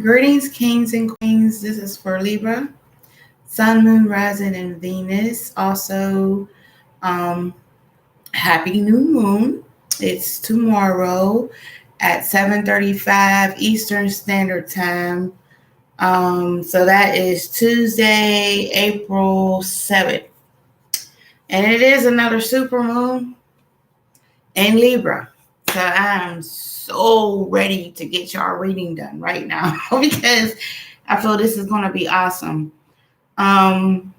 Greetings, kings and queens. This is for Libra, Sun, Moon, Rising, and Venus. Also, um, happy new moon. It's tomorrow at 7:35 Eastern Standard Time. So that is Tuesday, April 7th. And it is another super moon in Libra. So I'm so ready to get y'all reading done right now because I feel this is going to be awesome. Um,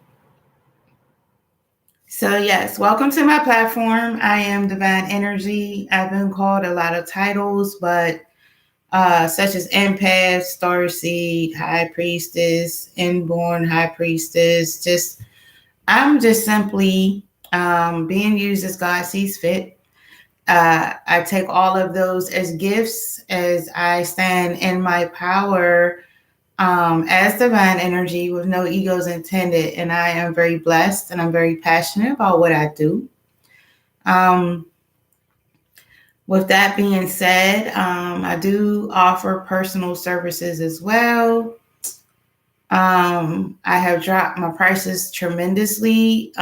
so yes, welcome to my platform. I am Divine Energy. I've been called a lot of titles, but such as Empath, Starseed, High Priestess, Inborn High Priestess. I'm just simply being used as God sees fit. I take all of those as gifts as I stand in my power as divine energy with no egos intended. And I am very blessed and I'm very passionate about what I do. Um, with that being said, I do offer personal services as well. I have dropped my prices tremendously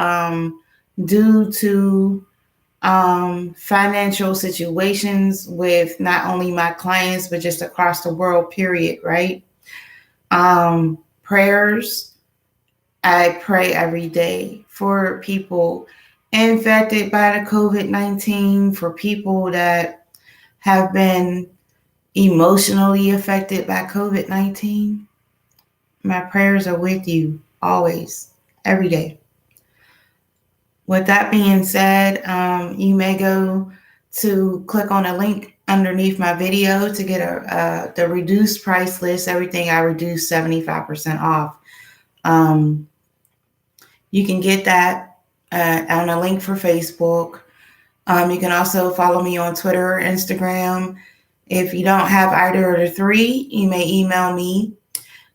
due to financial situations with not only my clients, but just across the world, period, right? Prayers. I pray every day for people infected by the COVID-19, for people that have been emotionally affected by COVID-19. My prayers are with you always, every day. With that being said, you may go to click on a link underneath my video to get the reduced price list. Everything I reduced 75% off. You can get that on a link for Facebook. You can also follow me on Twitter or Instagram. If you don't have either of the three, you may email me.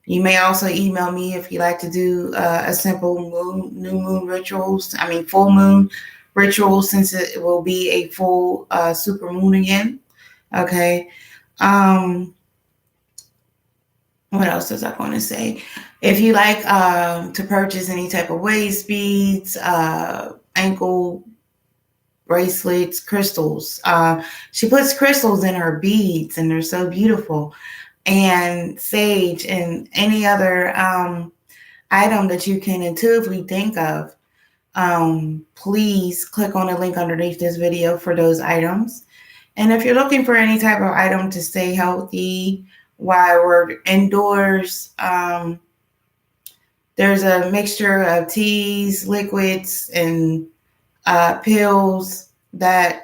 You may also email me if you like to do a simple new moon rituals. Full moon rituals, since it will be a full super moon again. Okay. What else was I going to say? If you like to purchase any type of waist beads, ankle bracelets, crystals. She puts crystals in her beads and they're so beautiful. And sage and any other item that you can intuitively think of, please click on the link underneath this video for those items. And if you're looking for any type of item to stay healthy while we're indoors, there's a mixture of teas, liquids, and pills that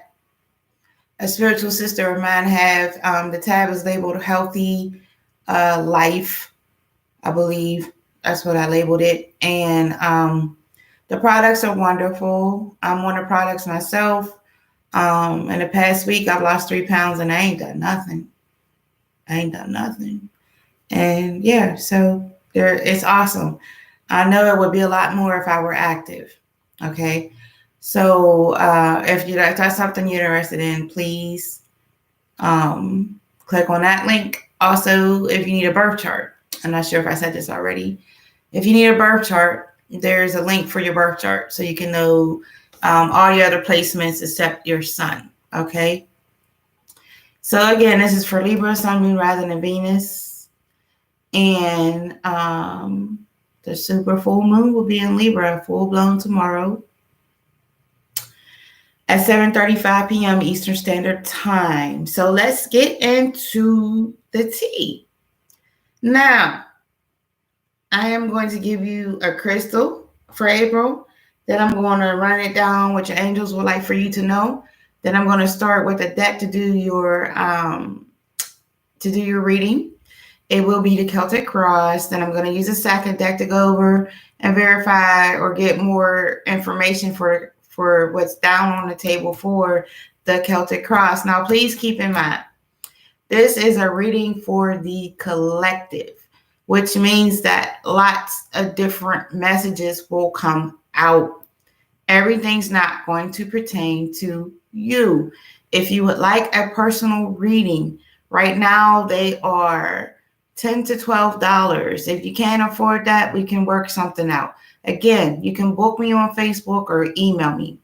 a spiritual sister of mine have. The tab is labeled Healthy Life, I believe. That's what I labeled it. And the products are wonderful. I'm on the products myself. In the past week, I've lost 3 pounds and I ain't done nothing. And yeah, so it's awesome. I know it would be a lot more if I were active. Okay. So if that's something you're interested in, please click on that link. Also, if you need a birth chart, I'm not sure if I said this already. If you need a birth chart, there's a link for your birth chart so you can know all your other placements except your sun. Okay. So again, this is for Libra, Sun, Moon, Rising, and Venus. And the super full moon will be in Libra, full blown tomorrow at 7:35 p.m. Eastern Standard Time. So let's get into the tea. Now, I am going to give you a crystal for April. Then I'm going to run it down what your angels would like for you to know. Then I'm going to start with a deck to do your reading. It will be the Celtic Cross. Then I'm going to use a second deck to go over and verify or get more information for what's down on the table for the Celtic Cross. Now, please keep in mind, this is a reading for the collective, which means that lots of different messages will come out. Everything's not going to pertain to you. If you would like a personal reading, right now they are $10 to $12. If you can't afford that, we can work something out. Again, you can book me on Facebook or email me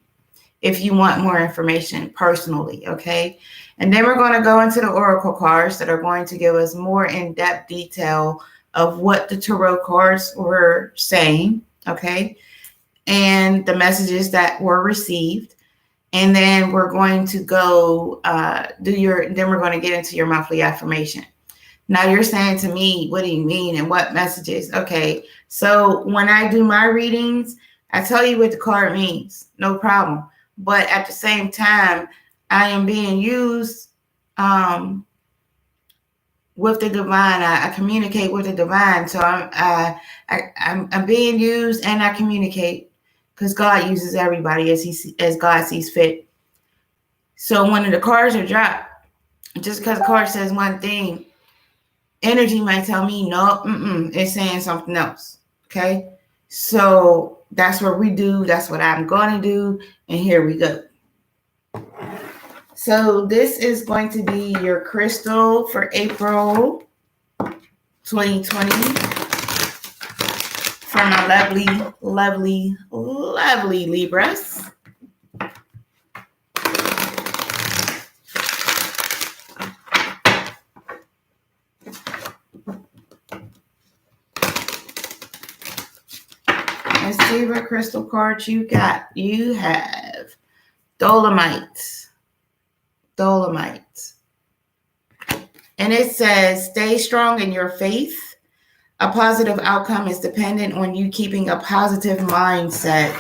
if you want more information personally, okay? And then we're going to go into the oracle cards that are going to give us more in-depth detail of what the tarot cards were saying, okay? And the messages that were received. And then we're going to go then we're going to get into your monthly affirmation. Now you're saying to me, what do you mean and what messages? Okay, so when I do my readings, I tell you what the card means, no problem. But at the same time, I am being used with the divine. I communicate with the divine. So I'm being used and I communicate because God uses everybody as God sees fit. So when the cards are dropped, just because the card says one thing, energy might tell me, no, it's saying something else. Okay. So that's what we do. That's what I'm going to do. And here we go. So this is going to be your crystal for April 2020 for my lovely, lovely, lovely Libras. Let's see what crystal cards you got. You have Dolomite. And it says, stay strong in your faith. A positive outcome is dependent on you keeping a positive mindset.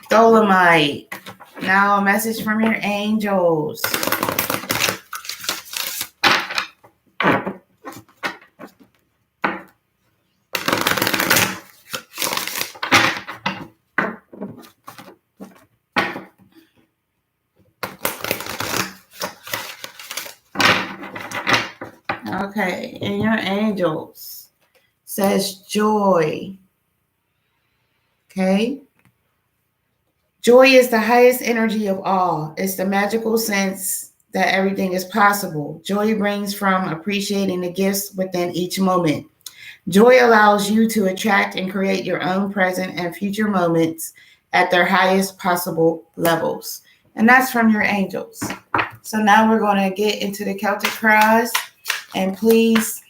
Dolomite. Now a message from your angels. Okay, and your angels says joy. Okay. Joy is the highest energy of all. It's the magical sense that everything is possible. Joy brings from appreciating the gifts within each moment. Joy allows you to attract and create your own present and future moments at their highest possible levels. And that's from your angels. So now we're going to get into the Celtic Cross. And please,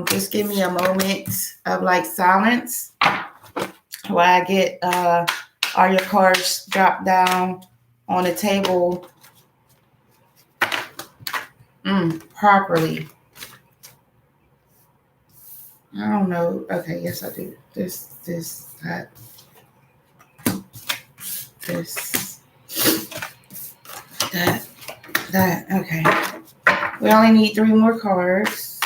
just give me a moment of like silence while I get all your cards dropped down on the table properly. I don't know. Okay, yes, I do. This, that, this, that. Okay. We only need 3 more cards.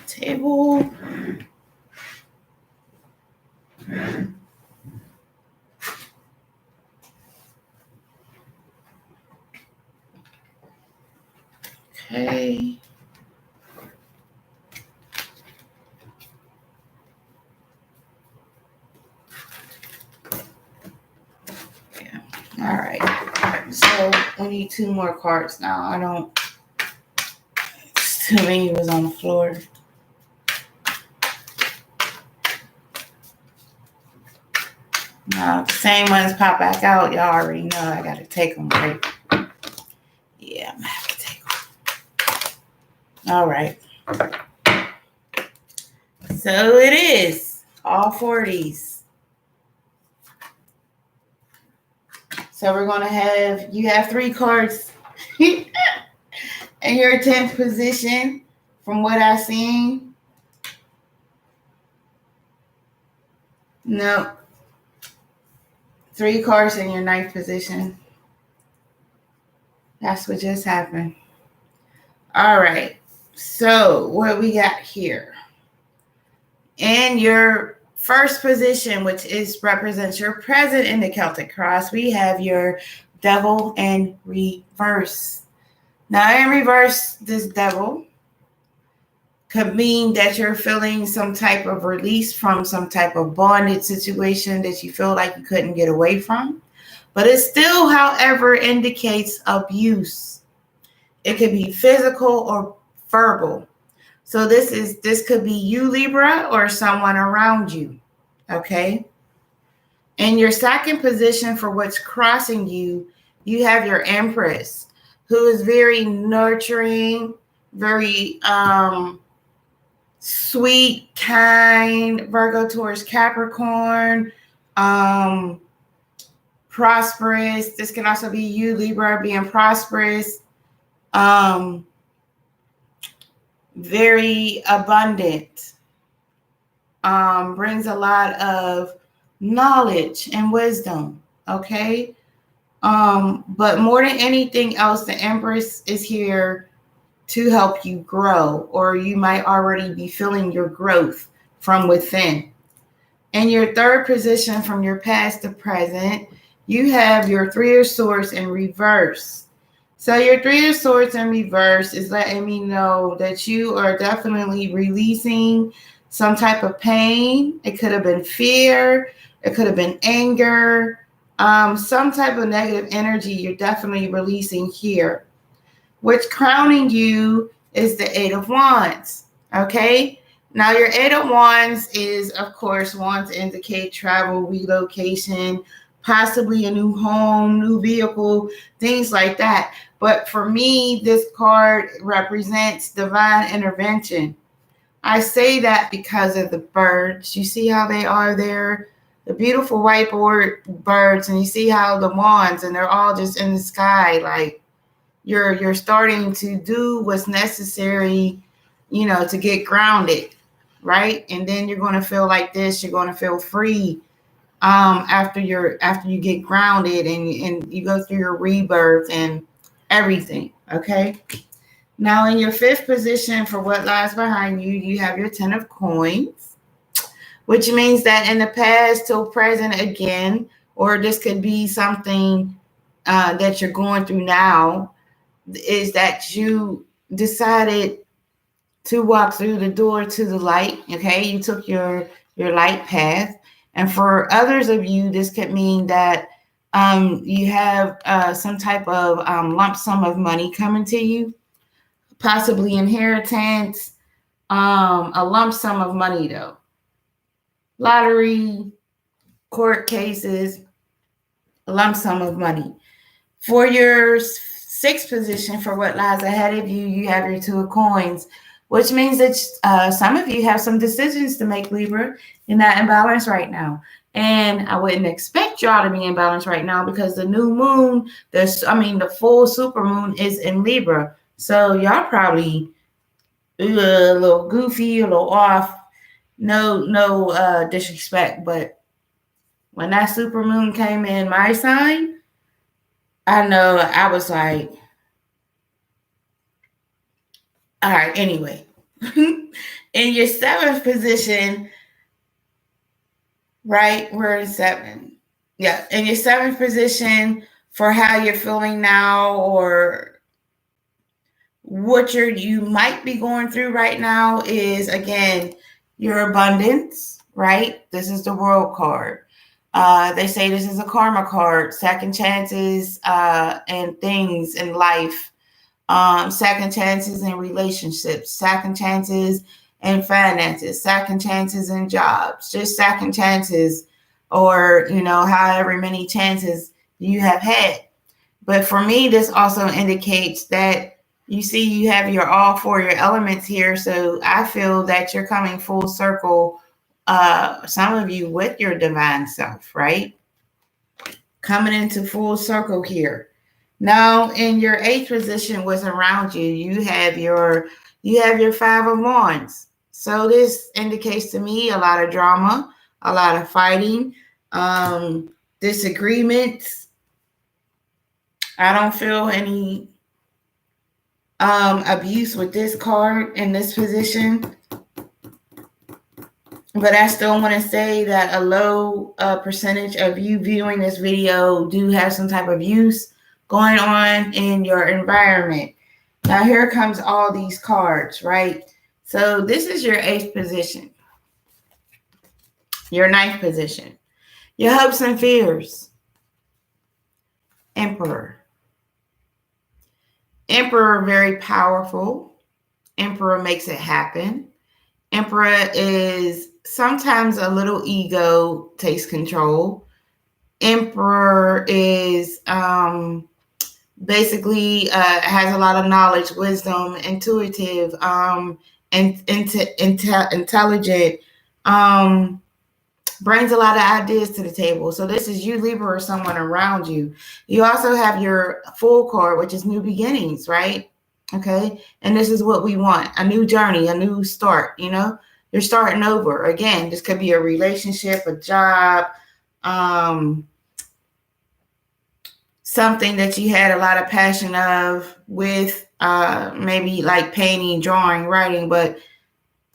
Table. Okay. Yeah. All right. So we need 2 more cards now. Too many was on the floor. Now, the same ones pop back out. Y'all already know I got to take them, right? Yeah, I'm going to have to take them. All right. So it is. All 40s. So we're going to have, you have 3 cards in your 10th position from what I've seen. No. 3 cards in your 9th position. That's what just happened. All right. So what we got here? In your first position, which represents your present in the Celtic Cross, we have your Devil in reverse. Now, in reverse, this Devil could mean that you're feeling some type of release from some type of bondage situation that you feel like you couldn't get away from. But it still, however, indicates abuse. It could be physical or verbal. So this could be you, Libra, or someone around you. Okay. In your second position for what's crossing you, you have your Empress, who is very nurturing, very sweet, kind, Virgo towards Capricorn, prosperous. This can also be you, Libra, being prosperous, very abundant, brings a lot of knowledge and wisdom. Okay. But more than anything else, the Empress is here to help you grow, or you might already be feeling your growth from within. In your third position from your past to present, you have your Three of Swords in reverse. So your Three of Swords in reverse is letting me know that you are definitely releasing some type of pain. It could have been fear. It could have been anger. Some type of negative energy you're definitely releasing here. What's crowning you is the Eight of Wands. Okay? Now, your Eight of Wands is, of course, wands indicate travel, relocation, possibly a new home, new vehicle, things like that. But for me, this card represents divine intervention. I say that because of the birds. You see how they are there? The beautiful whiteboard birds, and you see how the wands, and they're all just in the sky. Like you're starting to do what's necessary, to get grounded, right? And then you're going to feel like this. You're going to feel free after you get grounded and you go through your rebirth and everything. Okay. Now, in your fifth position for what lies behind you, you have your Ten of Coins, which means that in the past till present again, or this could be something that you're going through now, is that you decided to walk through the door to the light. Okay, you took your light path. And for others of you, this could mean that you have some type of lump sum of money coming to you, possibly inheritance, a lump sum of money though. Lottery, court cases, a lump sum of money. For your sixth position for what lies ahead of you, you have your Two of Coins, which means that some of you have some decisions to make, Libra. You're not in balance right now. And I wouldn't expect y'all to be in balance right now because the new moon, the full super moon is in Libra. So y'all probably a little goofy, a little off. No disrespect, but when that super moon came in my sign, I know I was like, all right, anyway. In your seventh position, right? We're in seven. Yeah. In your seventh position for how you're feeling now or what you might be going through right now is, again, your abundance, right? This is the World card. They say this is a karma card, second chances and things in life, second chances in relationships, second chances in finances, second chances in jobs, just second chances, or however many chances you have had. But for me, this also indicates that you have all four of your elements here. So I feel that you're coming full circle, some of you with your divine self, right? Coming into full circle here. Now, in your eighth position, what's around you? You have your Five of Wands. So this indicates to me a lot of drama, a lot of fighting, disagreements. I don't feel any abuse with this card in this position. But I still want to say that a low percentage of you viewing this video do have some type of use going on in your environment. Now, here comes all these cards, right? So this is your eighth position, your ninth position, your hopes and fears. Emperor. Emperor, very powerful. Emperor makes it happen. Emperor is sometimes a little ego takes control. Emperor is basically has a lot of knowledge, wisdom, intuitive, intelligent, brings a lot of ideas to the table. So this is you, Libra, or someone around you. You also have your Fool card, which is new beginnings, right? Okay. And this is what we want, a new journey, a new start, you know, you're starting over. Again, this could be a relationship, a job, something that you had a lot of passion of with maybe like painting, drawing, writing, but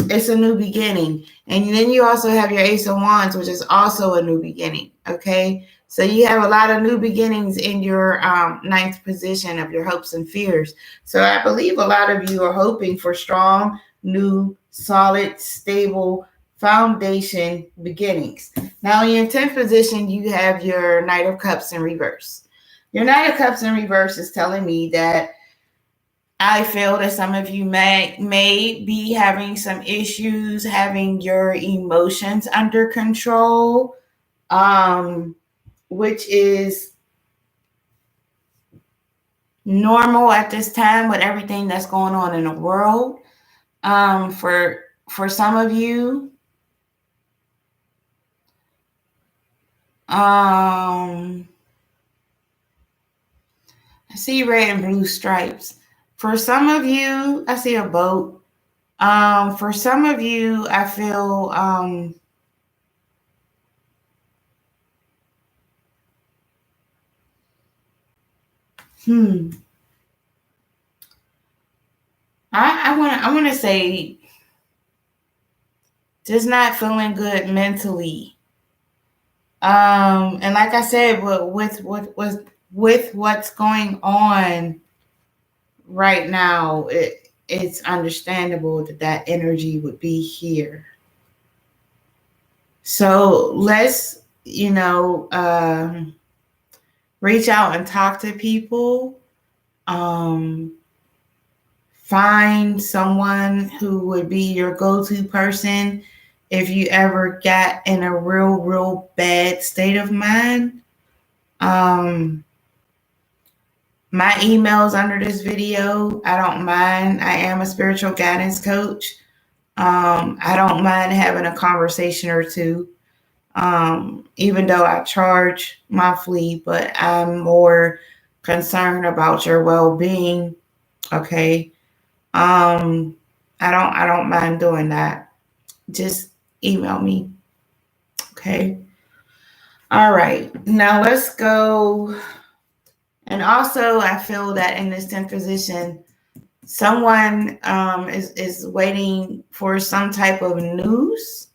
it's a new beginning. And then you also have your Ace of Wands, which is also a new beginning. Okay. So you have a lot of new beginnings in your ninth position of your hopes and fears. So I believe a lot of you are hoping for strong, new, solid, stable foundation beginnings. Now in your 10th position, you have your Knight of Cups in reverse. Your Knight of Cups in reverse is telling me that I feel that some of you may be having some issues having your emotions under control, which is normal at this time with everything that's going on in the world. For some of you, I see red and blue stripes. For some of you, I see a boat. For some of you, I feel I want to say just not feeling good mentally. And like I said, with what's going on right now, it's understandable that energy would be here. So let's, reach out and talk to people. Find someone who would be your go-to person if you ever got in a real bad state of mind. My email's under this video. I don't mind. I am a spiritual guidance coach. I don't mind having a conversation or two, even though I charge monthly, but I'm more concerned about your well-being. Okay. I don't mind doing that. Just email me. Okay. All right. Now let's go. And also, I feel that in this 10th position, someone is waiting for some type of news.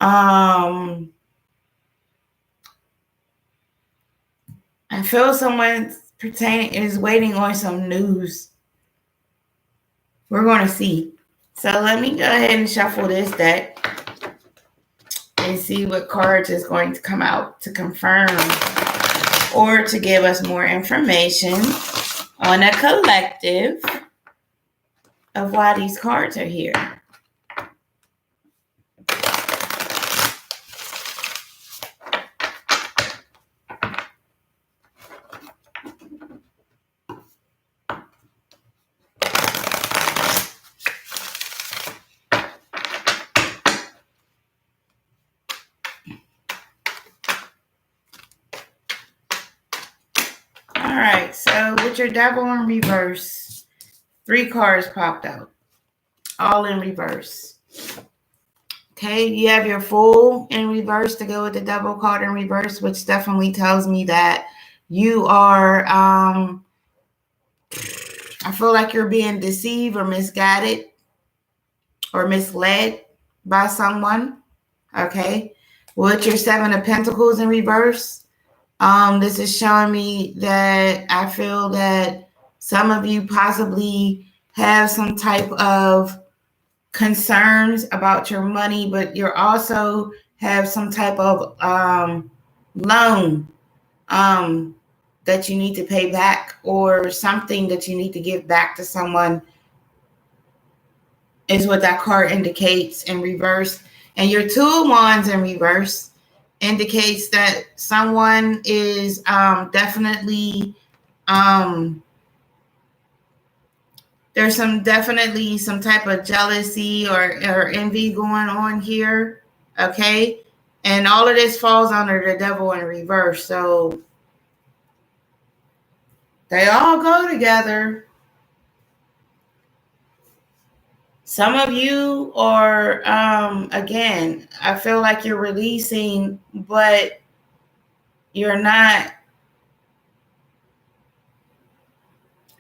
I feel someone is waiting on some news. We're going to see. So let me go ahead and shuffle this deck and see what cards is going to come out to confirm or to give us more information on a collective of why these cards are here. All right, so with your Devil in reverse, 3 cards popped out, all in reverse. Okay, you have your Fool in reverse to go with the Devil card in reverse, which definitely tells me that you are, I feel like you're being deceived or misguided or misled by someone. Okay, with your 7 of Pentacles in reverse, this is showing me that I feel that some of you possibly have some type of concerns about your money, but you also have some type of loan that you need to pay back, or something that you need to give back to someone, is what that card indicates in reverse. And your Two of Wands in reverse indicates that someone is definitely there's definitely some type of jealousy or envy going on here. Okay. And all of this falls under the Devil in reverse. So they all go together. Some of you are, again, I feel like you're releasing, but you're not.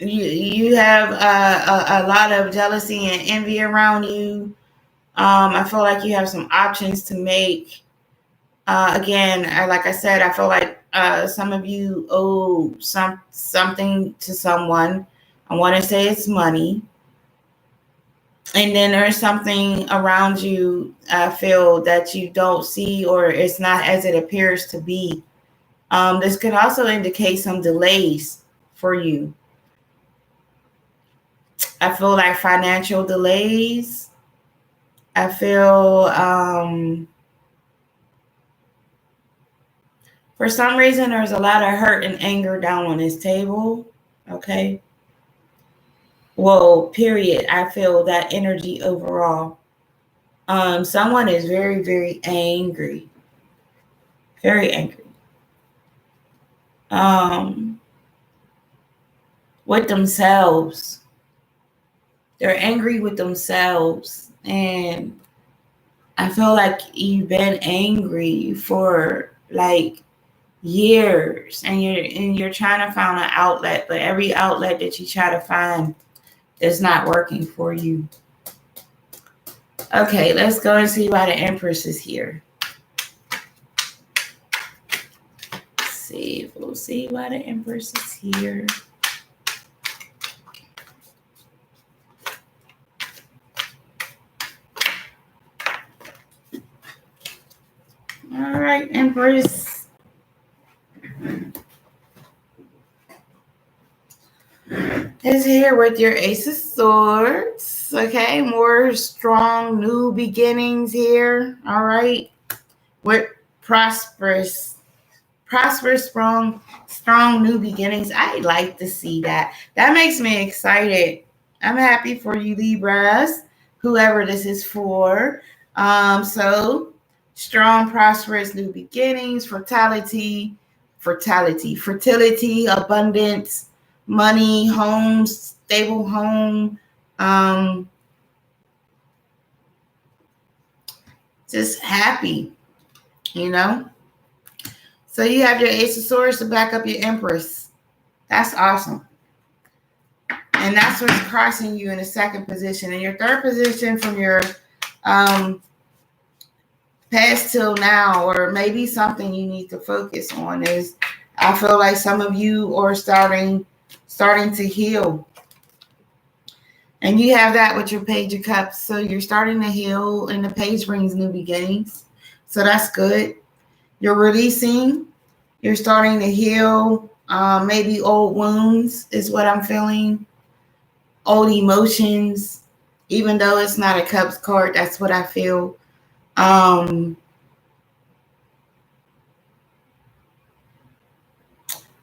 You have a lot of jealousy and envy around you. I feel like you have some options to make. Again, like I said, I feel like some of you owe something to someone. I want to say it's money. And then there's something around you, I feel, that you don't see, or it's not as it appears to be. This could also indicate some delays for you. I feel like financial delays. I feel for some reason there's a lot of hurt and anger down on this table. Okay. Well, period. I feel that energy overall. Someone is very, very angry. Very angry. With themselves. They're angry with themselves. And I feel like you've been angry for like years, and you're trying to find an outlet, but every outlet that you try to find is not working for you. Okay, let's go and see why the Empress is here. We'll see why the Empress is here. All right, Empress. Is here with your Ace of Swords. Okay, more strong new beginnings here. All right, with prosperous, strong new beginnings. I like to see that. That makes me excited. I'm happy for you, Libras, whoever this is for. So strong, prosperous new beginnings, fertility, abundance, money, homes, stable home, just happy, you know. So you have your Ace of Swords to back up your Empress. That's awesome. And that's what's crossing you in the second position. In your third position from your past till now, or maybe something you need to focus on, is I feel like some of you are starting to heal. And you have that with your Page of Cups. So you're starting to heal, and the Page brings new beginnings. So that's good. You're releasing. You're starting to heal. Maybe old wounds is what I'm feeling. Old emotions. Even though it's not a Cups card, that's what I feel.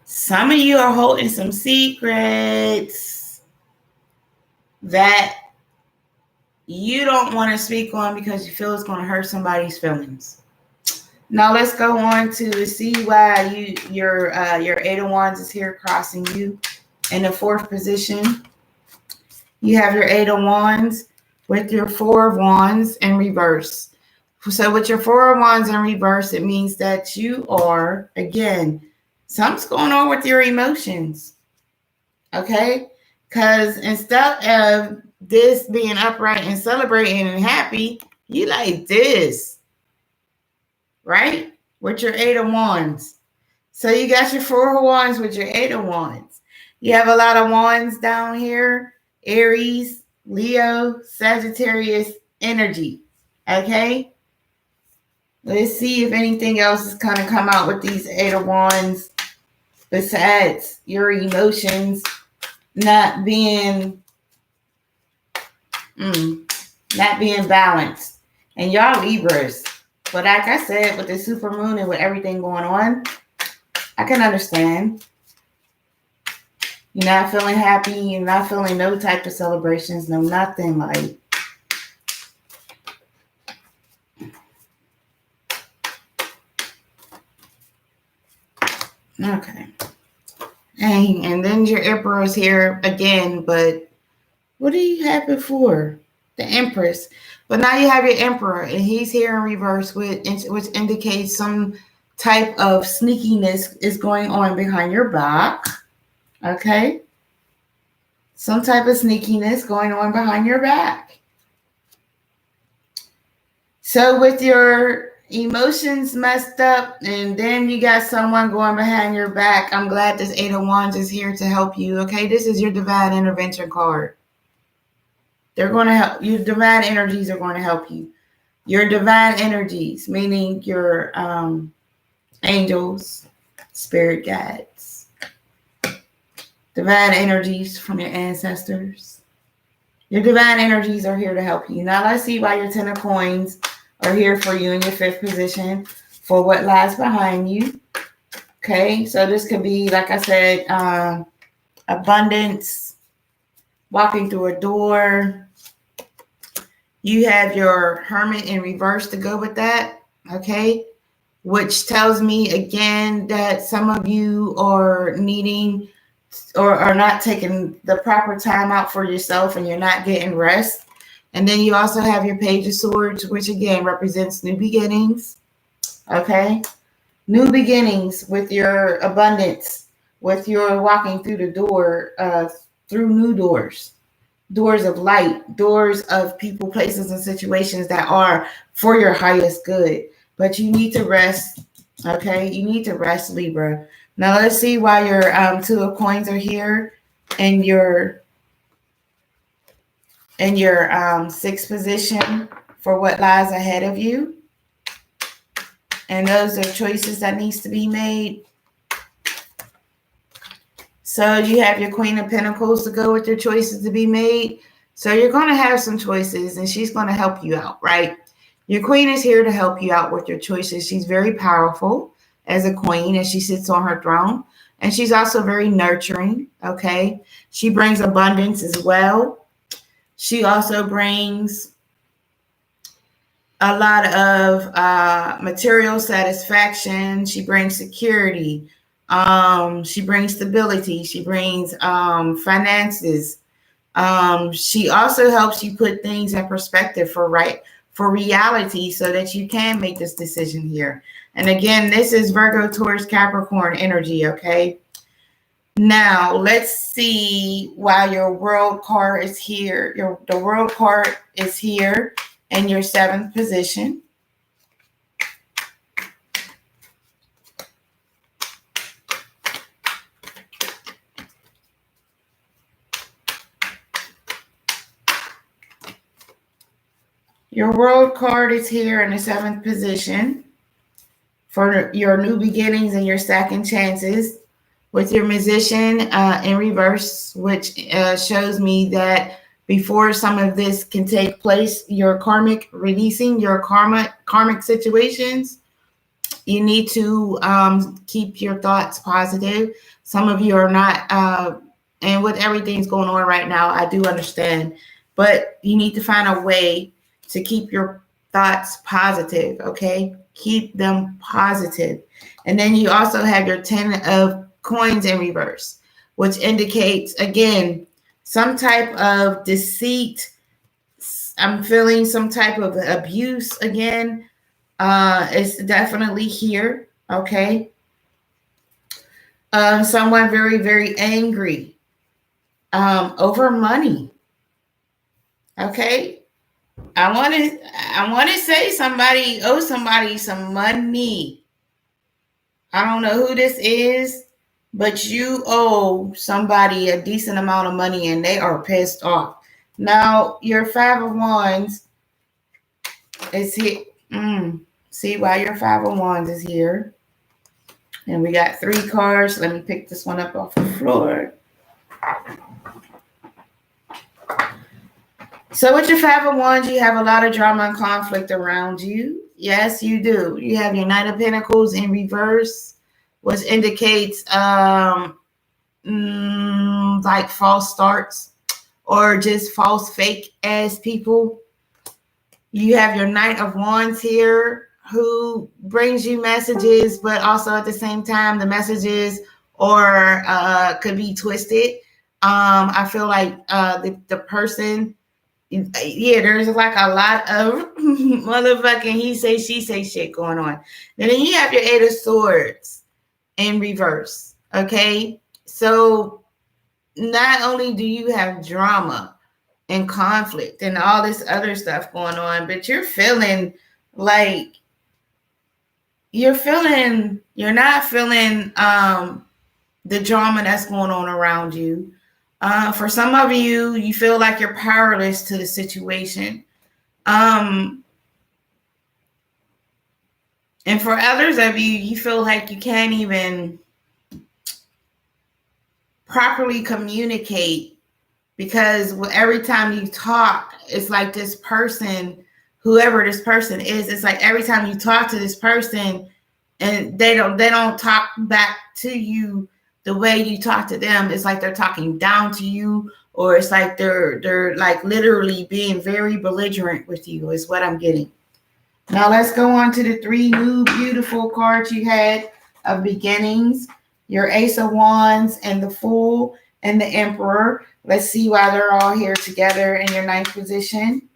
Some of you are holding some secrets that you don't want to speak on because you feel it's going to hurt somebody's feelings. Now let's go on to see why your Eight of Wands is here crossing you in the fourth position. You have your Eight of Wands with your Four of Wands in reverse. So with your Four of Wands in reverse, it means that you are, again, something's going on with your emotions. Okay? Because instead of this being upright and celebrating and happy, you like this. Right? With your Eight of Wands. So you got your Four of Wands with your Eight of Wands. You have a lot of wands down here. Aries, Leo, Sagittarius energy. Okay? Let's see if anything else is going to come out with these Eight of Wands besides your emotions not being not being balanced. And y'all Libras. But like I said, with the super moon and with everything going on, I can understand. You're not feeling happy. You're not feeling no type of celebrations. No nothing like. Okay. And then your Emperor is here again. But what do you have it for? The Empress. But now you have your Emperor. And he's here in reverse, which indicates some type of sneakiness is going on behind your back. Okay. Some type of sneakiness going on behind your back. So with your emotions messed up and then you got someone going behind your back, I'm glad this Eight of Wands is here to help you. Okay. This is your divine intervention card. They're going to help you. Divine energies are going to help you. Your divine energies, meaning your angels, spirit guides, divine energies from your ancestors. Your divine energies are here to help you. Now let's see why your 10 of coins are here for you in your 5th position for what lies behind you. Okay, so this could be, like I said, abundance, walking through a door. You have your Hermit in reverse to go with that. Okay, which tells me again that some of you are needing or are not taking the proper time out for yourself and you're not getting rest. And then you also have your Page of Swords, which again represents new beginnings. Okay, new beginnings with your abundance, with your walking through the door, through new doors. Doors of light, doors of people, places, and situations that are for your highest good. But you need to rest, okay? You need to rest, Libra. Now let's see why your 2 of coins are here and your 6th position for what lies ahead of you. And those are choices that needs to be made. So you have your Queen of Pentacles to go with your choices to be made. So you're going to have some choices and she's going to help you out, right? Your Queen is here to help you out with your choices. She's very powerful as a queen as she sits on her throne. And she's also very nurturing, okay? She brings abundance as well. She also brings a lot of material satisfaction. She brings security. She brings stability. She brings finances. She also helps you put things in perspective for reality so that you can make this decision here. And again, this is Virgo, Taurus, Capricorn energy, okay? Now, let's see why your World card is here. The World card is here in your 7th position. Your World card is here in the 7th position for your new beginnings and your second chances, with your Magician in reverse, which shows me that before some of this can take place, your releasing your karmic situations, you need to keep your thoughts positive. Some of you are not, and with everything's going on right now, I do understand, but you need to find a way to keep your thoughts positive, okay? Keep them positive. And then you also have your 10 of coins in reverse, which indicates, again, some type of deceit. I'm feeling some type of abuse again. It's definitely here, okay? Someone very, very angry over money, okay? I want to say somebody owes somebody some money. I don't know who this is, but you owe somebody a decent amount of money and they are pissed off. Now, your 5 of Wands is here. See why your 5 of Wands is here. And we got 3 cards. Let me pick this one up off the floor. So with your 5 of Wands, you have a lot of drama and conflict around you. Yes, you do. You have your Knight of Pentacles in reverse, which indicates like false starts or just false fake ass people. You have your Knight of Wands here who brings you messages, but also at the same time, the messages or could be twisted. I feel like the person, yeah, there's like a lot of motherfucking he say, she say shit going on. And then you have your 8 of Swords in reverse. Okay. So not only do you have drama and conflict and all this other stuff going on, but you're feeling like you're not feeling the drama that's going on around you. For some of you, you feel like you're powerless to the situation. And for others of you, you feel like you can't even properly communicate because every time you talk, it's like this person, whoever this person is, it's like every time you talk to this person and they don't talk back to you the way you talk to them. It's like they're talking down to you, or it's like they're like literally being very belligerent with you is what I'm getting. Now let's go on to the 3 new beautiful cards you had of beginnings. Your Ace of Wands and the Fool and the Emperor. Let's see why they're all here together in your 9th position.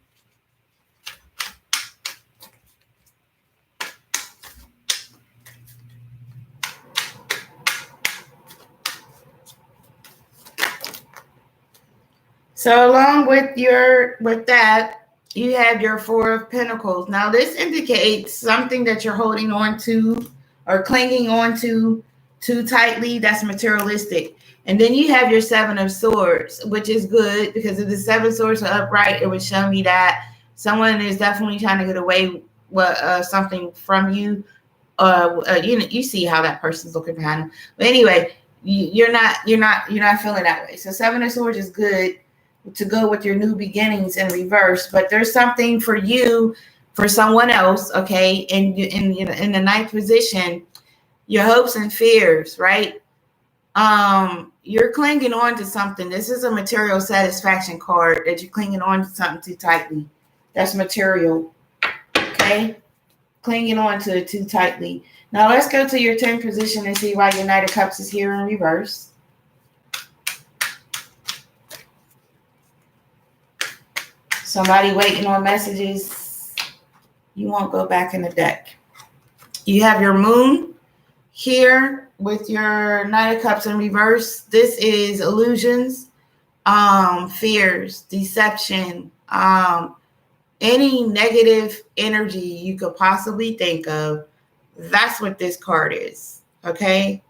So along with that, you have your 4 of Pentacles. Now this indicates something that you're holding on to or clinging on to too tightly. That's materialistic. And then you have your 7 of Swords, which is good because if the 7 of Swords are upright, it would show me that someone is definitely trying to get away with something from you. You see how that person's looking behind them. But anyway, you're not feeling that way. So 7 of Swords is good to go with your new beginnings in reverse, but there's something for you, for someone else, okay, in the 9th position, your hopes and fears, right? You're clinging on to something. This is a material satisfaction card that you're clinging on to something too tightly. That's material, okay? Clinging on to it too tightly. Now let's go to your 10th position and see why your Knight of Cups is here in reverse. Somebody waiting on messages. You won't go back in the deck. You have your Moon here with your Knight of Cups in reverse. This is illusions, fears, deception, any negative energy you could possibly think of. That's what this card is, okay?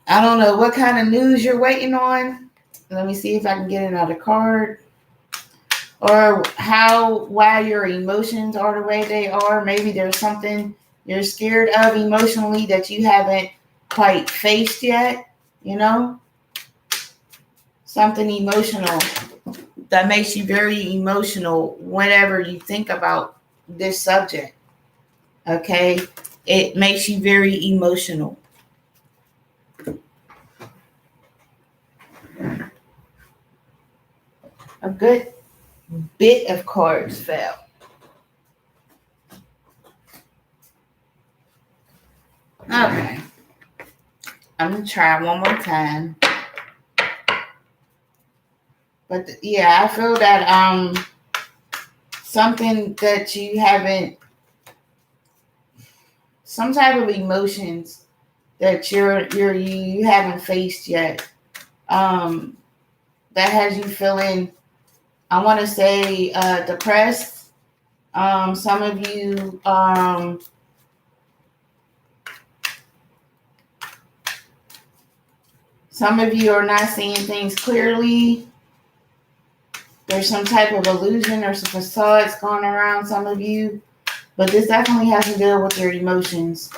I don't know what kind of news you're waiting on. Let me see if I can get another card. Or why your emotions are the way they are. Maybe there's something you're scared of emotionally that you haven't quite faced yet, you know? Something emotional that makes you very emotional whenever you think about this subject, okay? It makes you very emotional. A good bit of cards fell. Okay. I'm going to try one more time. But yeah, I feel that something that you haven't, some type of emotions that you haven't faced yet, that has you feeling, I want to say, depressed. Some of you, are not seeing things clearly. There's some type of illusion or some facades going around some of you. But this definitely has to deal with your emotions.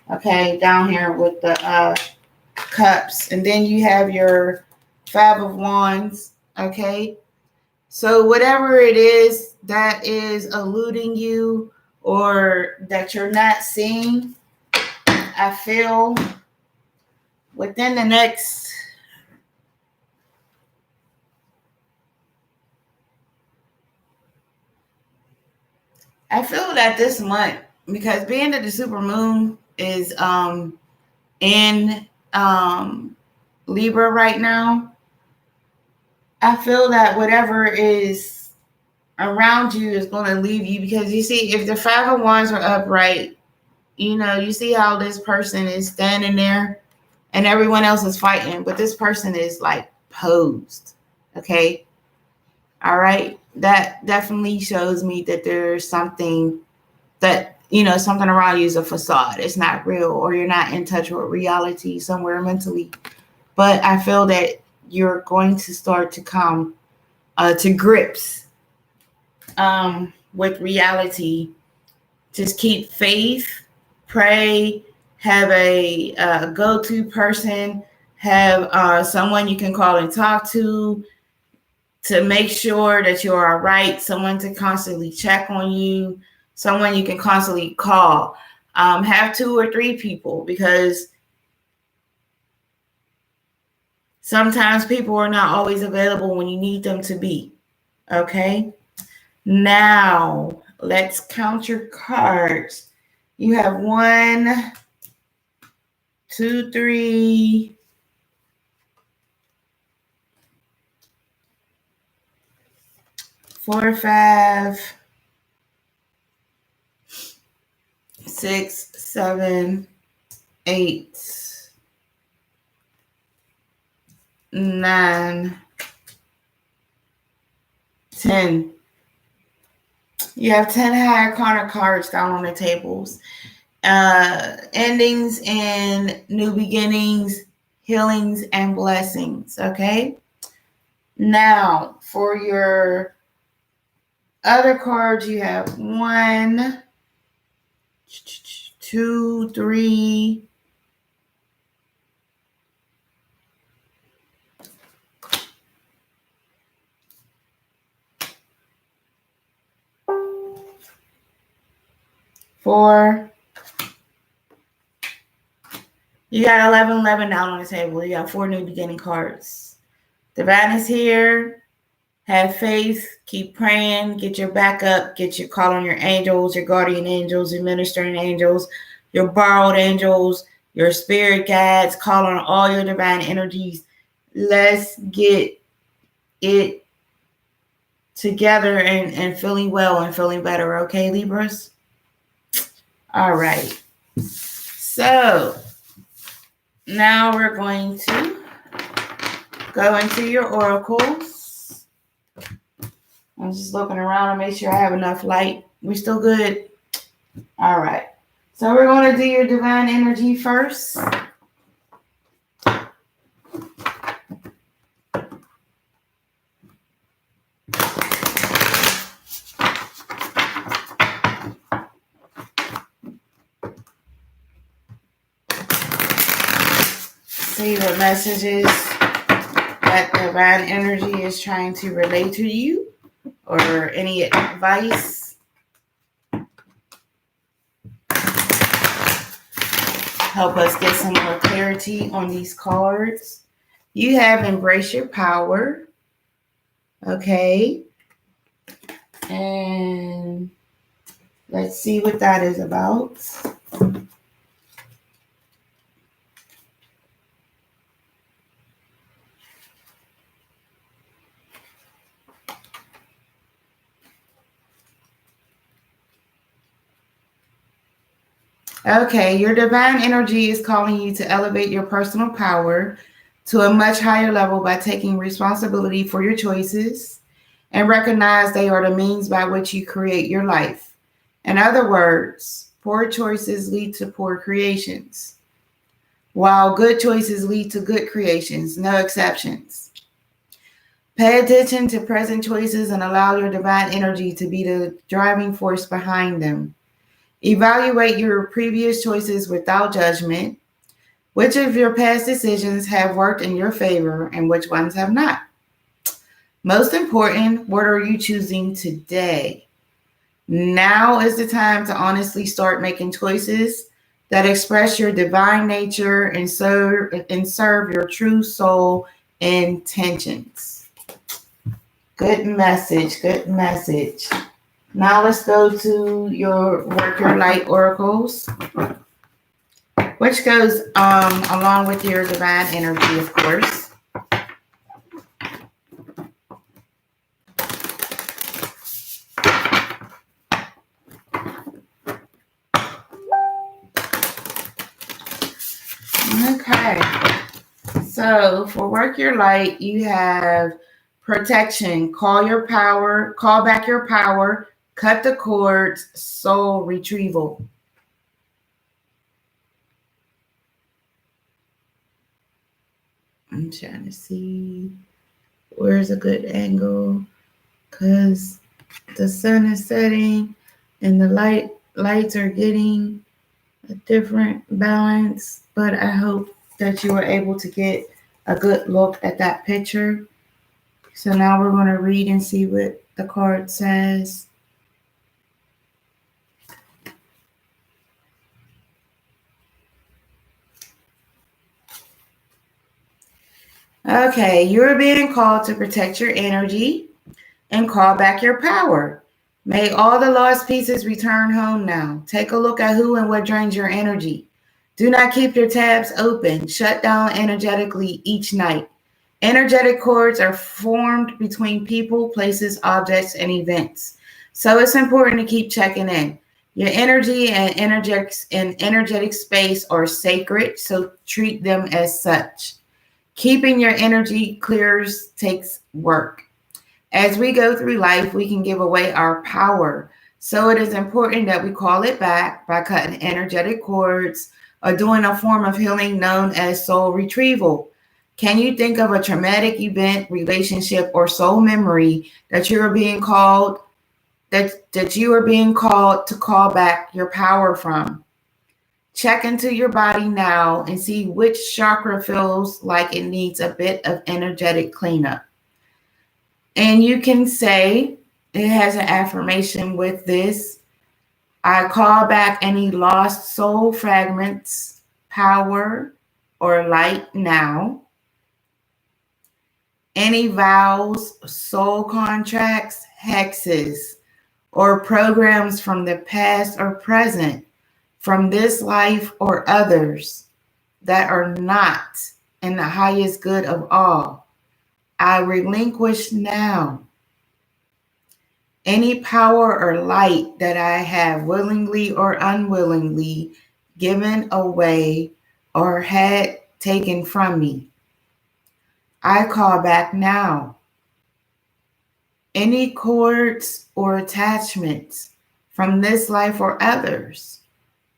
Okay, down here with the cups. And then you have your Five of Wands. Okay. So whatever it is that is eluding you or that you're not seeing, I feel within the next I feel that this month, because being that the super moon is in Libra right now, I feel that whatever is around you is going to leave you, because you see, if the Five of Wands are upright, you see how this person is standing there and everyone else is fighting, but this person is like posed. Okay. All right. That definitely shows me that there's something that, something around you is a facade. It's not real, or you're not in touch with reality somewhere mentally. But I feel that you're going to start to come to grips with reality. Just keep faith, pray, have a go-to person, have someone you can call and talk to make sure that you are all right, someone to constantly check on you, someone you can constantly call. Have 2 or 3 people, because sometimes people are not always available when you need them to be. Okay? Now, let's count your cards. You have 1, 2, 3, 4, 5, 6, 7, 8, 9, 10. You have 10 high arcana cards down on the tables. Endings and new beginnings, healings and blessings. Okay. Now, for your other cards, you have 1, 2, 3, 4. You got 11 down on the table. You got 4 new beginning cards. Divine is here. Have faith. Keep praying. Get your backup. Call on your angels, your guardian angels, your ministering angels, your borrowed angels, your spirit guides. Call on all your divine energies. Let's get it together and feeling well and feeling better. Okay, Libras? All right. So now we're going to go into your oracles. I'm just looking around and make sure I have enough light. We still good? All right. So we're going to do your divine energy first. See what messages that divine energy is trying to relay to you, or any advice. Help us get some more clarity on these cards. You have embraced your power. Okay. And let's see what that is about. Okay, your divine energy is calling you to elevate your personal power to a much higher level by taking responsibility for your choices and recognize they are the means by which you create your life. In other words, poor choices lead to poor creations, while good choices lead to good creations, no exceptions. Pay attention to present choices and allow your divine energy to be the driving force behind them. Evaluate your previous choices without judgment. Which of your past decisions have worked in your favor and which ones have not? Most important, what are you choosing today? Now is the time to honestly start making choices that express your divine nature and serve your true soul intentions. Good message, good message. Now let's go to your Work Your Light oracles, which goes along with your divine energy, of course. Okay. So for Work Your Light, you have protection, call back your power, cut the cords, soul retrieval. I'm trying to see where's a good angle because the sun is setting and the lights are getting a different balance, but I hope that you were able to get a good look at that picture. So now we're going to read and see what the card says. Okay, you're being called to protect your energy and call back your power. May all the lost pieces return home now. Take a look at who and what drains your energy. Do not keep your tabs open. Shut down energetically each night. Energetic cords are formed between people, places, objects, and events. So it's important to keep checking in. Your energy and energetic space are sacred, so treat them as such. Keeping your energy clear takes work. As we go through life, we can give away our power. So it is important that we call it back by cutting energetic cords or doing a form of healing known as soul retrieval. Can you think of a traumatic event, relationship, or soul memory that you are being called to call back your power from? Check into your body now and see which chakra feels like it needs a bit of energetic cleanup. And you can say, it has an affirmation with this: I call back any lost soul fragments, power, or light now. Any vows, soul contracts, hexes, or programs from the past or present, from this life or others, that are not in the highest good of all, I relinquish now. Any power or light that I have willingly or unwillingly given away or had taken from me, I call back now. Any cords or attachments from this life or others,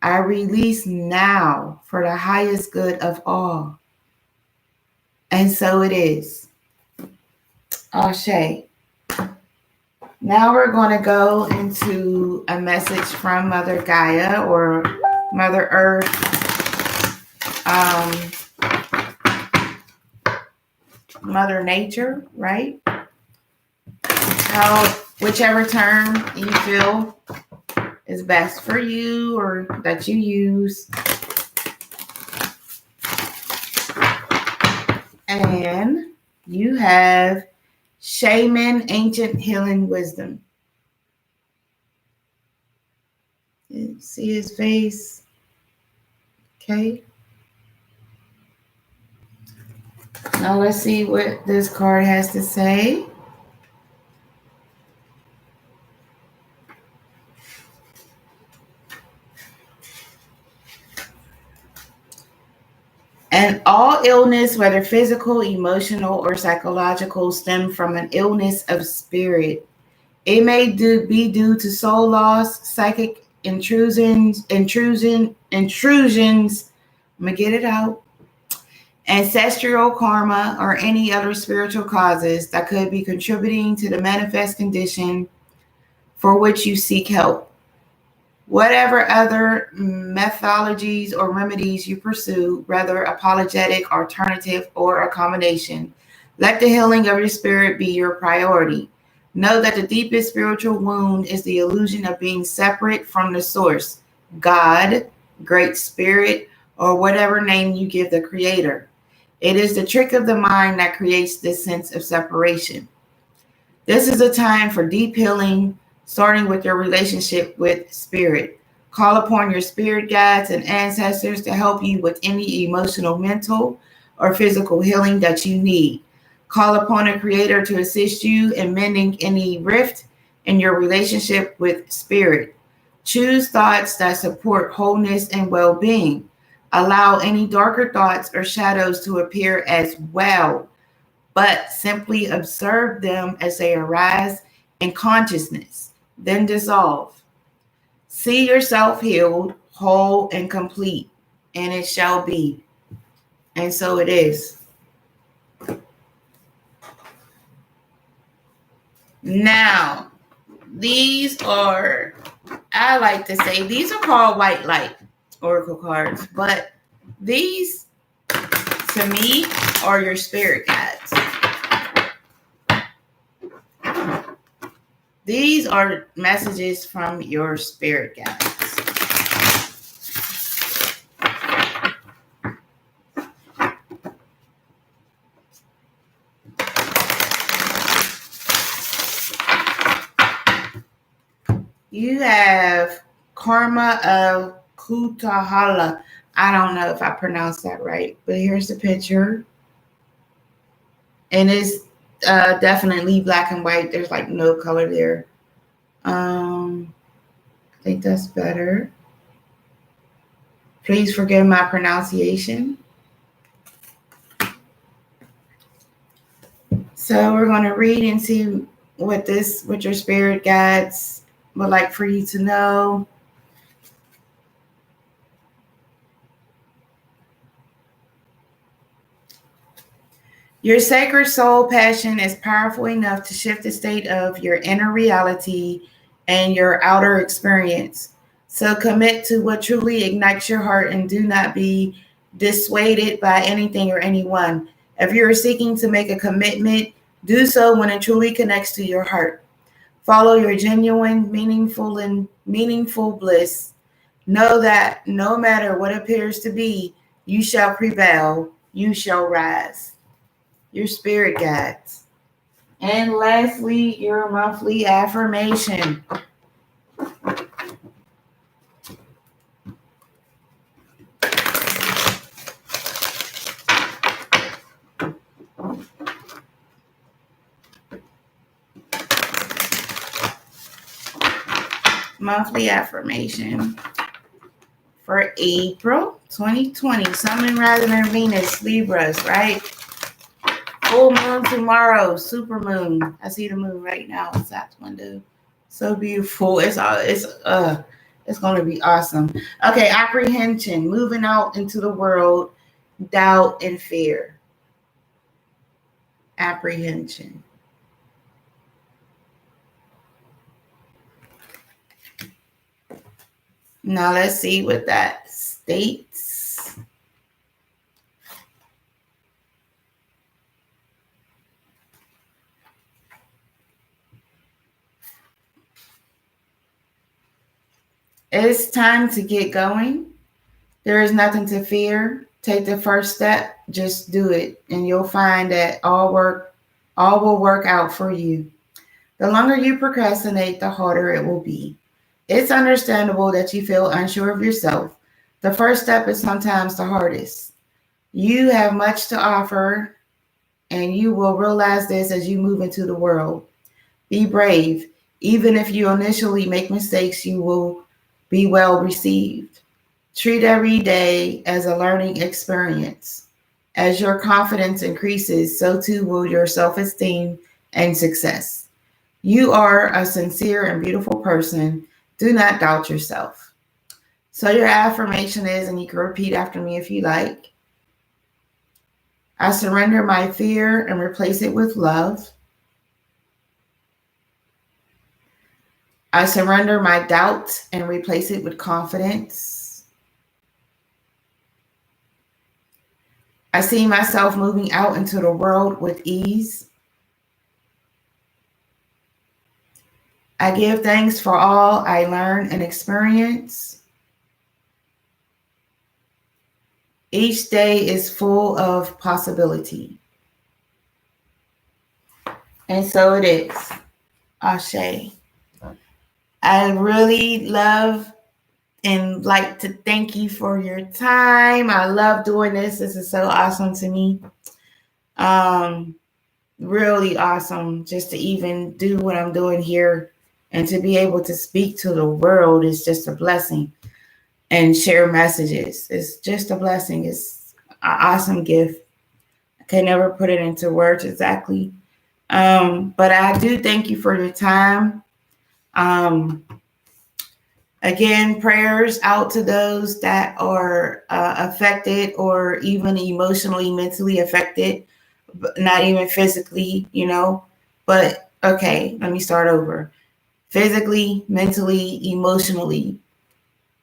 I release now for the highest good of all. And so it is. Ashe. Now we're going to go into a message from Mother Gaia or Mother Earth. Mother Nature, right? Whichever term you feel is best for you or that you use. And you have Shaman Ancient Healing Wisdom. See his face? Okay. Now let's see what this card has to say. And all illness, whether physical, emotional, or psychological, stem from an illness of spirit. It may be due to soul loss, psychic intrusions, I'm gonna get it out, ancestral karma, or any other spiritual causes that could be contributing to the manifest condition for which you seek help. Whatever other methodologies or remedies you pursue, whether apologetic, alternative, or a combination, let the healing of your spirit be your priority. Know that the deepest spiritual wound is the illusion of being separate from the source, God, Great Spirit, or whatever name you give the Creator. It is the trick of the mind that creates this sense of separation. This is a time for deep healing, starting with your relationship with spirit. Call upon your spirit guides and ancestors to help you with any emotional, mental, or physical healing that you need. Call upon a creator to assist you in mending any rift in your relationship with spirit. Choose thoughts that support wholeness and well being. Allow any darker thoughts or shadows to appear as well, but simply observe them as they arise in consciousness, then dissolve. See yourself healed, whole, and complete, and it shall be. And so it is. Now, these are, I like to say, these are called white light oracle cards, but these, to me, are your spirit guides. These are messages from your spirit guides. You have Karma of Kutahala. I don't know if I pronounced that right, but here's the picture. And it's definitely black and white. There's like no color there. I think that's better. Please forgive my pronunciation. So we're going to read and see what your spirit guides would like for you to know. Your sacred soul passion is powerful enough to shift the state of your inner reality and your outer experience. So commit to what truly ignites your heart and do not be dissuaded by anything or anyone. If you are seeking to make a commitment, do so when it truly connects to your heart. Follow your genuine, meaningful bliss. Know that no matter what appears to be, you shall prevail, you shall rise. Your spirit guides. And lastly, your monthly affirmation. Monthly affirmation for April 2020. Sun, Moon, Rising, and Venus, Libras, right? Full moon tomorrow, super moon. I see the moon right now inside the window. So beautiful. It's going to be awesome. Okay, apprehension, moving out into the world, doubt and fear. Apprehension. Now let's see what that states. It's time to get going. There is nothing to fear. Take the first step. Just do it, and you'll find that all will work out for you. The longer you procrastinate, the harder it will be. It's understandable that you feel unsure of yourself. The first step is sometimes the hardest. You have much to offer, and you will realize this as you move into the world. Be brave. Even if you initially make mistakes, you will be well received. Treat every day as a learning experience. As your confidence increases, so too will your self-esteem and success. You are a sincere and beautiful person. Do not doubt yourself. So your affirmation is, and you can repeat after me if you like, I surrender my fear and replace it with love. I surrender my doubt and replace it with confidence. I see myself moving out into the world with ease. I give thanks for all I learn and experience. Each day is full of possibility. And so it is. Ashe. I really love and like to thank you for your time. I love doing this. This is so awesome to me. Really awesome just to even do what I'm doing here and to be able to speak to the world is just a blessing and share messages. It's just a blessing. It's an awesome gift. I can never put it into words exactly. But I do thank you for your time. Again, prayers out to those that are affected or even emotionally, mentally affected, but not even physically, But okay, let me start over. Physically, mentally, emotionally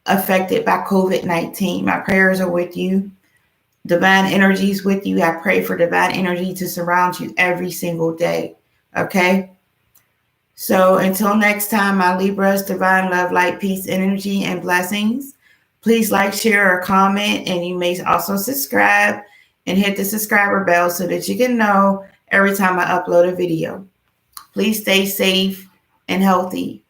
affected by COVID-19. My prayers are with you. Divine energy is with you. I pray for divine energy to surround you every single day. Okay? So until next time, my Libras, divine love, light, peace, energy, and blessings. Please like, share, or comment, and you may also subscribe and hit the subscriber bell so that you can know every time I upload a video. Please stay safe and healthy.